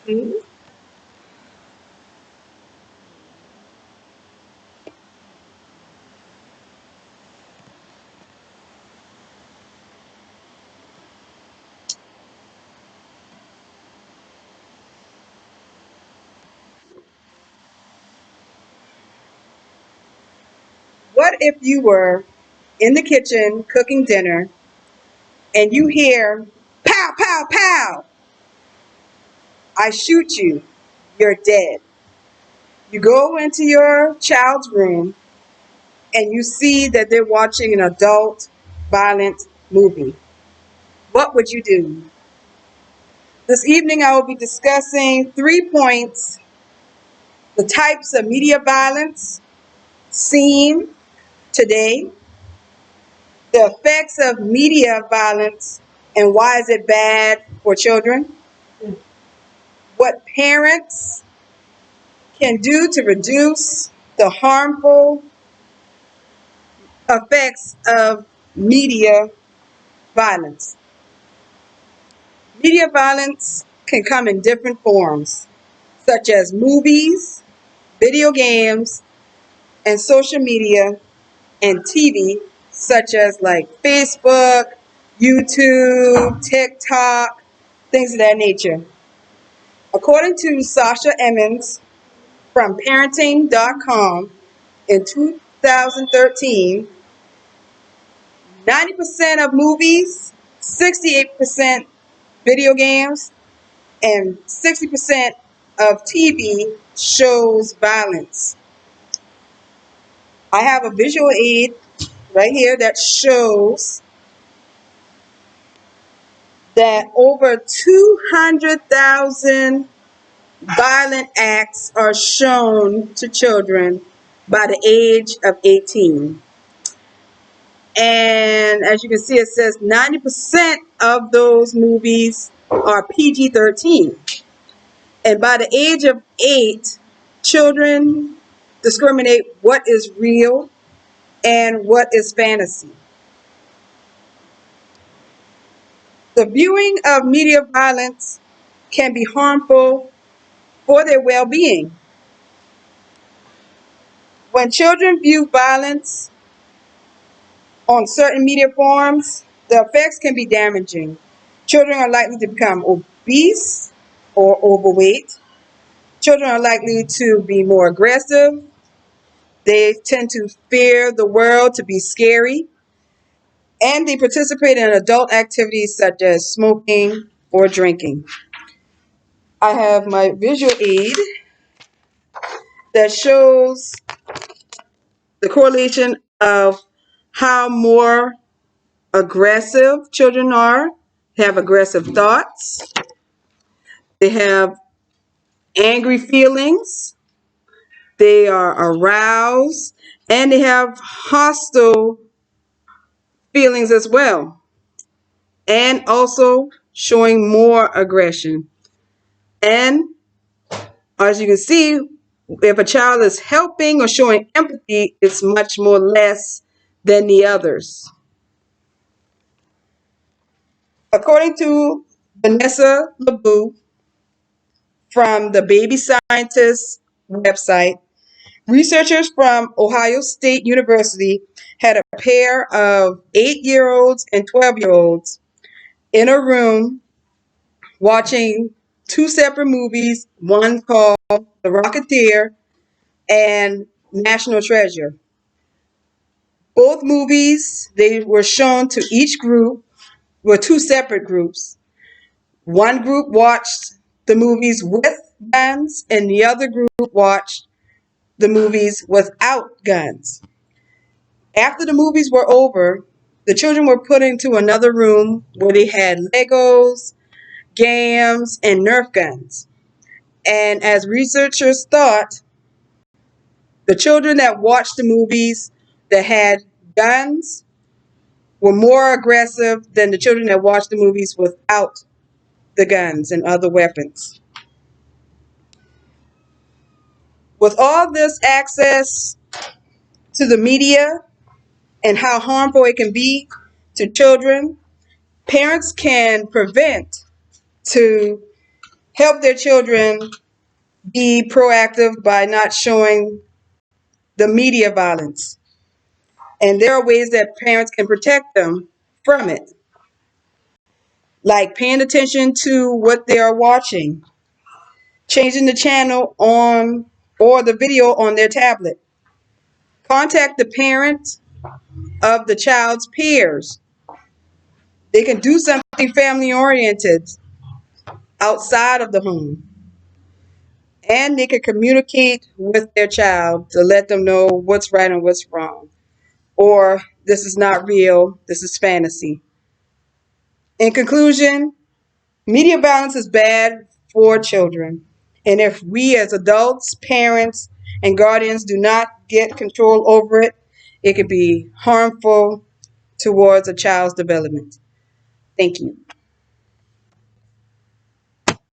Mhm. What if you were in the kitchen cooking dinner and you hear pow, pow, pow? I shoot you. You're dead. You go into your child's room and you see that they're watching an adult violent movie. What would you do? This evening, I will be discussing 3 points: the types of media violence seen today, the effects of media violence and why is it bad for children, what parents can do to reduce the harmful effects of media violence. Media violence can come in different forms, such as movies, video games, and social media and TV, such as like Facebook, YouTube, TikTok, things of that nature. According to Sasha Emmons from parenting.com in 2013, 90% of movies, 68% video games, and 60% of TV shows violence. I have a visual aid right here that shows that over 200,000 violent acts are shown to children by the age of 18. And as you can see, it says 90% of those movies are PG 13. And by the age of 8, children discriminate what is real and what is fantasy. The viewing of media violence can be harmful for their well being. When children view violence on certain media forms, the effects can be damaging. Children are likely to become obese or overweight. Children are likely to be more aggressive. They tend to fear the world to be scary. And they participate in adult activities such as smoking or drinking. I have my visual aid that shows the correlation of how more aggressive children are. They have aggressive thoughts. They have angry feelings. They are aroused. And they have hostile feelings as well. And also showing more aggression. And as you can see, if a child is helping or showing empathy, it's much more less than the others. According to Vanessa LeBou from the Baby Scientist website, researchers from Ohio State University had a pair of 8-year-olds and 12-year-olds in a room watching two separate movies, one called The Rocketeer and National Treasure. Both movies, they were shown to each group, were two separate groups. One group watched the movies with guns, and the other group watched the movies without guns. After the movies were over, the children were put into another room where they had Legos, games, and Nerf guns. And as researchers thought, the children that watched the movies that had guns were more aggressive than the children that watched the movies without the guns and other weapons. With all this access to the media and how harmful it can be to children, parents can prevent to help their children be proactive by not showing the media violence. And there are ways that parents can protect them from it, like paying attention to what they are watching, changing the channel on or the video on their tablet. Contact the parent of the child's peers. They can do something family oriented outside of the home. And they can communicate with their child to let them know what's right and what's wrong. Or this is not real, this is fantasy. In conclusion, media violence is bad for children. And if we as adults, parents, and guardians do not get control over it, it could be harmful towards a child's development. Thank you.